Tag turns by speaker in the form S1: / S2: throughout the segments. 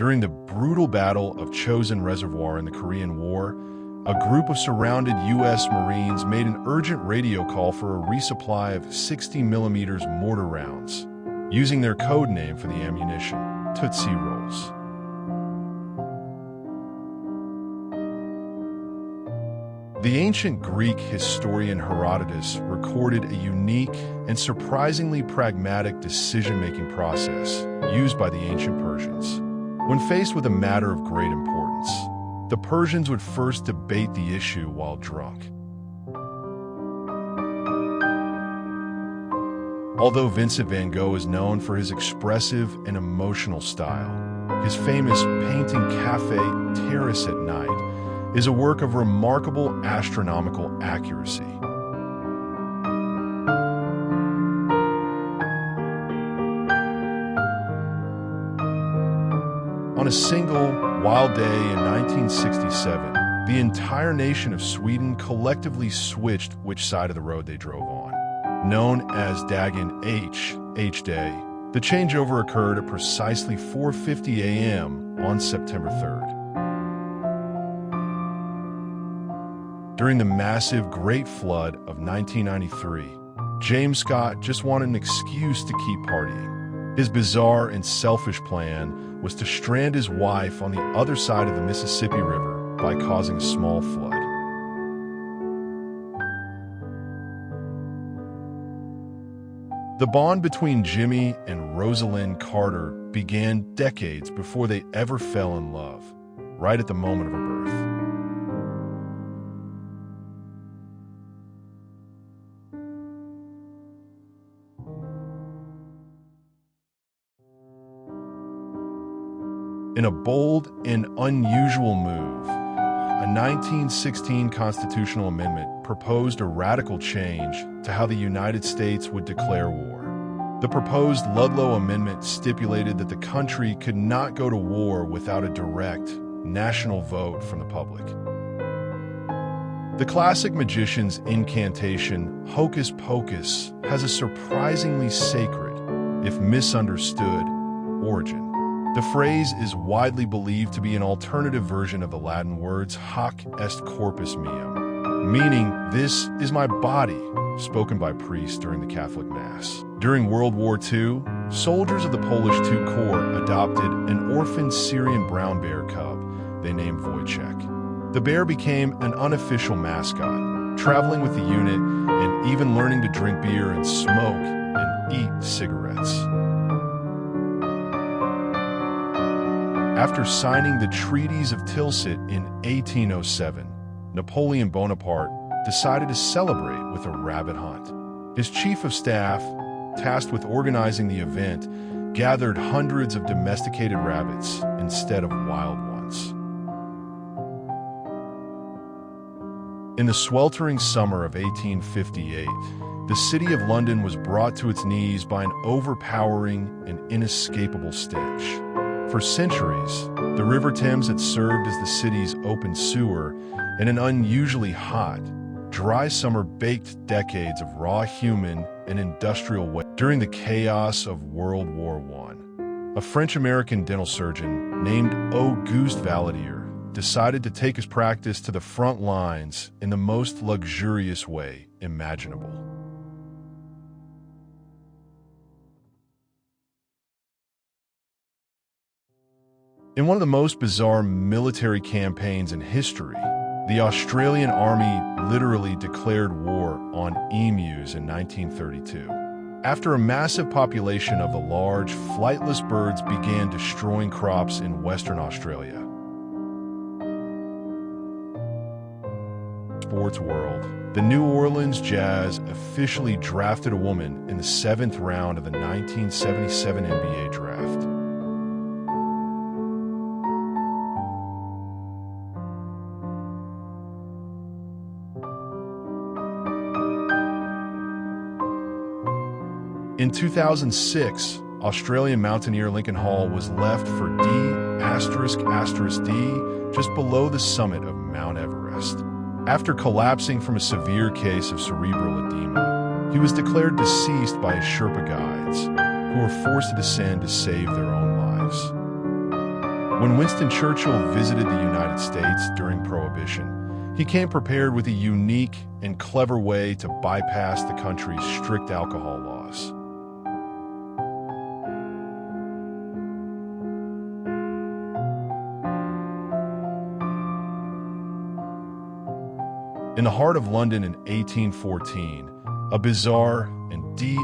S1: During the brutal Battle of Chosin Reservoir in the Korean War, a group of surrounded U.S. Marines made an urgent radio call for a resupply of 60mm mortar rounds, using their code name for the ammunition, Tootsie Rolls. The ancient Greek historian Herodotus recorded a unique and surprisingly pragmatic decision-making process used by the ancient Persians. When faced with a matter of great importance, the Persians would first debate the issue while drunk. Although Vincent van Gogh is known for his expressive and emotional style, his famous painting Café Terrace at Night is a work of remarkable astronomical accuracy. On a single, wild day in 1967, the entire nation of Sweden collectively switched which side of the road they drove on. Known as Dagen H-Day, the changeover occurred at precisely 4:50 a.m. on September 3rd. During the massive Great Flood of 1993, James Scott just wanted an excuse to keep partying. His bizarre and selfish plan was to strand his wife on the other side of the Mississippi River by causing a small flood. The bond between Jimmy and Rosalind Carter began decades before they ever fell in love, right at the moment of her birth. In a bold and unusual move, a 1916 constitutional amendment proposed a radical change to how the United States would declare war. The proposed Ludlow Amendment stipulated that the country could not go to war without a direct national vote from the public. The classic magician's incantation, Hocus Pocus, has a surprisingly sacred, if misunderstood, origin. The phrase is widely believed to be an alternative version of the Latin words hoc est corpus meum, meaning "this is my body," spoken by priests during the Catholic Mass. During World War II, soldiers of the Polish II Corps adopted an orphan Syrian brown bear cub they named Wojciech. The bear became an unofficial mascot, traveling with the unit and even learning to drink beer and smoke and eat cigarettes. After signing the Treaties of Tilsit in 1807, Napoleon Bonaparte decided to celebrate with a rabbit hunt. His chief of staff, tasked with organizing the event, gathered hundreds of domesticated rabbits instead of wild ones. In the sweltering summer of 1858, the city of London was brought to its knees by an overpowering and inescapable stench. For centuries, the River Thames had served as the city's open sewer, and an unusually hot, dry summer baked decades of raw human and industrial waste. During the chaos of World War I, a French-American dental surgeon named Auguste Valadier decided to take his practice to the front lines in the most luxurious way imaginable. In one of the most bizarre military campaigns in history, the Australian Army literally declared war on emus in 1932. After a massive population of the large, flightless birds began destroying crops in Western Australia. Sports world, the New Orleans Jazz officially drafted a woman in the 7th round of the 1977 NBA draft. In 2006, Australian mountaineer Lincoln Hall was left for D***D just below the summit of Mount Everest. After collapsing from a severe case of cerebral edema, he was declared deceased by his Sherpa guides, who were forced to descend to save their own lives. When Winston Churchill visited the United States during Prohibition, he came prepared with a unique and clever way to bypass the country's strict alcohol laws. In the heart of London in 1814, a bizarre and daily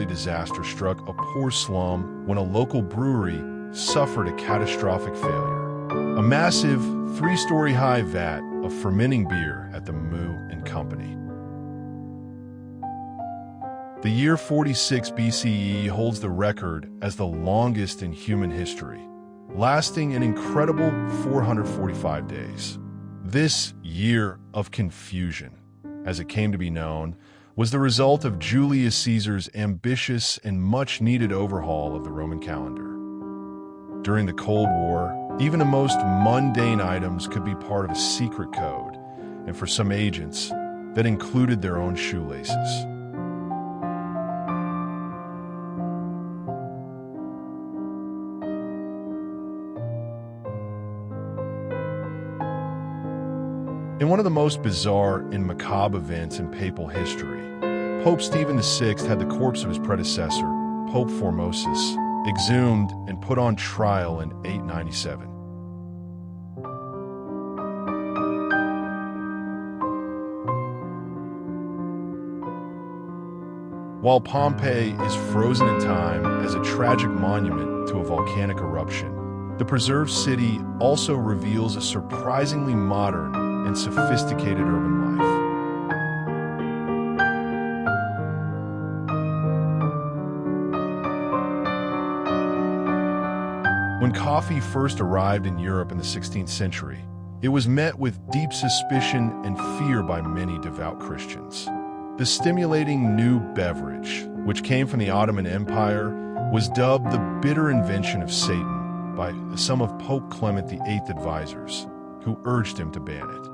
S1: disaster struck a poor slum when a local brewery suffered a catastrophic failure. A massive, 3-story high vat of fermenting beer at the Moo and Company. The year 46 BCE holds the record as the longest in human history, lasting an incredible 445 days. This year of confusion, as it came to be known, was the result of Julius Caesar's ambitious and much-needed overhaul of the Roman calendar. During the Cold War, even the most mundane items could be part of a secret code, and for some agents, that included their own shoelaces. In one of the most bizarre and macabre events in papal history, Pope Stephen VI had the corpse of his predecessor, Pope Formosus, exhumed and put on trial in 897. While Pompeii is frozen in time as a tragic monument to a volcanic eruption, the preserved city also reveals a surprisingly modern and sophisticated urban life. When coffee first arrived in Europe in the 16th century, it was met with deep suspicion and fear by many devout Christians. The stimulating new beverage, which came from the Ottoman Empire, was dubbed the bitter invention of Satan by some of Pope Clement VIII's advisors, who urged him to ban it.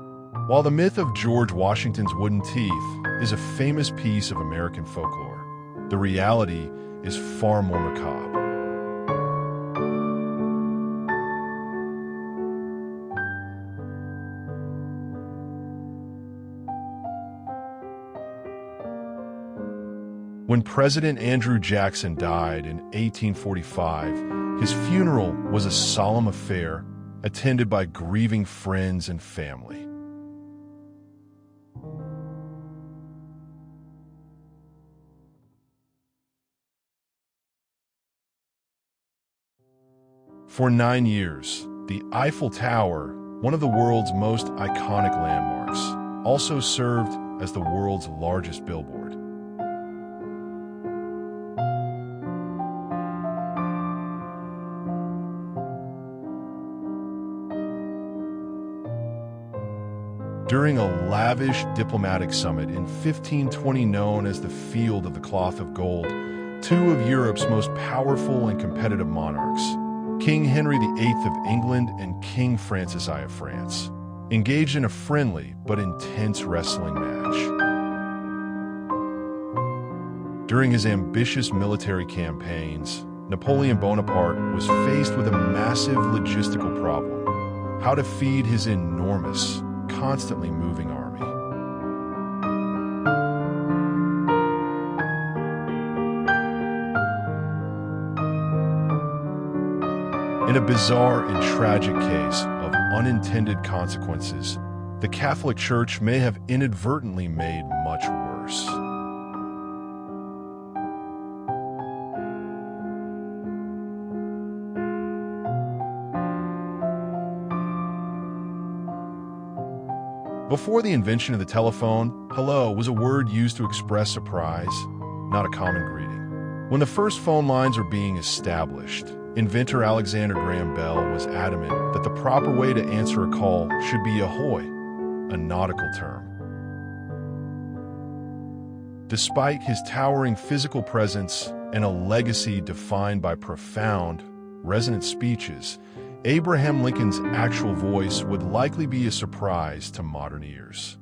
S1: While the myth of George Washington's wooden teeth is a famous piece of American folklore, the reality is far more macabre. When President Andrew Jackson died in 1845, his funeral was a solemn affair attended by grieving friends and family. For 9 years, the Eiffel Tower, one of the world's most iconic landmarks, also served as the world's largest billboard. During a lavish diplomatic summit in 1520 known as the Field of the Cloth of Gold, two of Europe's most powerful and competitive monarchs, King Henry VIII of England and King Francis I of France, engaged in a friendly but intense wrestling match. During his ambitious military campaigns, Napoleon Bonaparte was faced with a massive logistical problem: how to feed his enormous, constantly moving army. In a bizarre and tragic case of unintended consequences, the Catholic Church may have inadvertently made much worse. Before the invention of the telephone, hello was a word used to express surprise, not a common greeting. When the first phone lines were being established, inventor Alexander Graham Bell was adamant that the proper way to answer a call should be ahoy, a nautical term. Despite his towering physical presence and a legacy defined by profound, resonant speeches, Abraham Lincoln's actual voice would likely be a surprise to modern ears.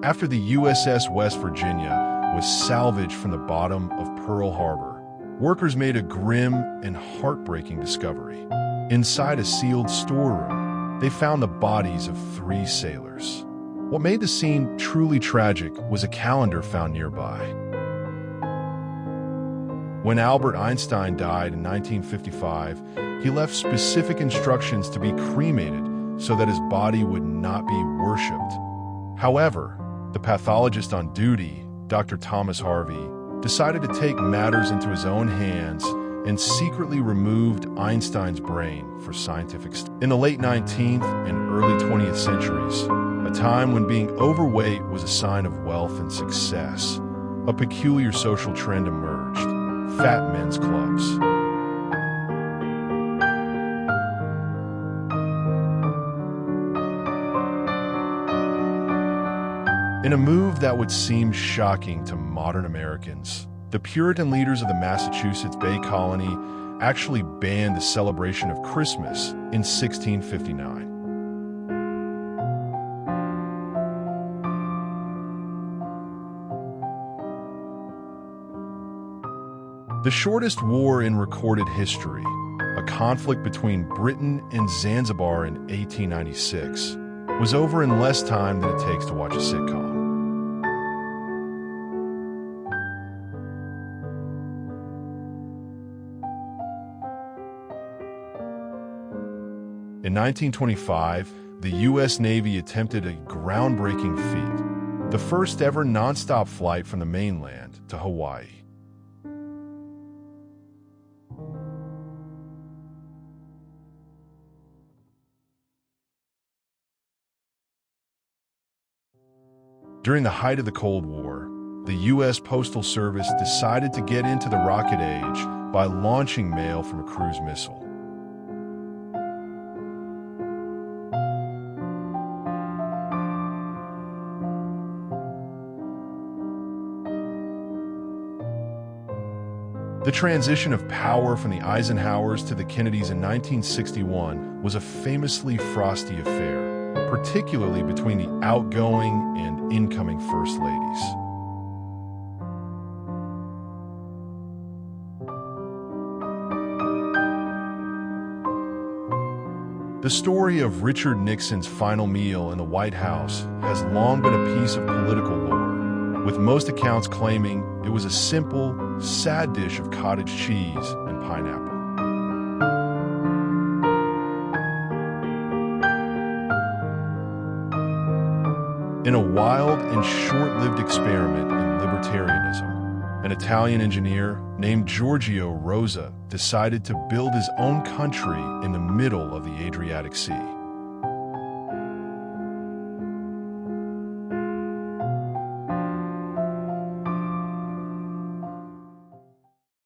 S1: After the USS West Virginia was salvaged from the bottom of Pearl Harbor, workers made a grim and heartbreaking discovery. Inside a sealed storeroom, they found the bodies of 3 sailors. What made the scene truly tragic was a calendar found nearby. When Albert Einstein died in 1955, he left specific instructions to be cremated so that his body would not be worshipped. However, the pathologist on duty, Dr. Thomas Harvey, decided to take matters into his own hands and secretly removed Einstein's brain for scientific study. In the late 19th and early 20th centuries, a time when being overweight was a sign of wealth and success, a peculiar social trend emerged: fat men's clubs. In a move that would seem shocking to modern Americans, the Puritan leaders of the Massachusetts Bay Colony actually banned the celebration of Christmas in 1659. The shortest war in recorded history, a conflict between Britain and Zanzibar in 1896, was over in less time than it takes to watch a sitcom. In 1925, the U.S. Navy attempted a groundbreaking feat, the first ever nonstop flight from the mainland to Hawaii. During the height of the Cold War, the U.S. Postal Service decided to get into the rocket age by launching mail from a cruise missile. The transition of power from the Eisenhowers to the Kennedys in 1961 was a famously frosty affair, particularly between the outgoing and incoming First Ladies. The story of Richard Nixon's final meal in the White House has long been a piece of political lore, with most accounts claiming it was a simple, sad dish of cottage cheese and pineapple. In a wild and short-lived experiment in libertarianism, an Italian engineer named Giorgio Rosa decided to build his own country in the middle of the Adriatic Sea.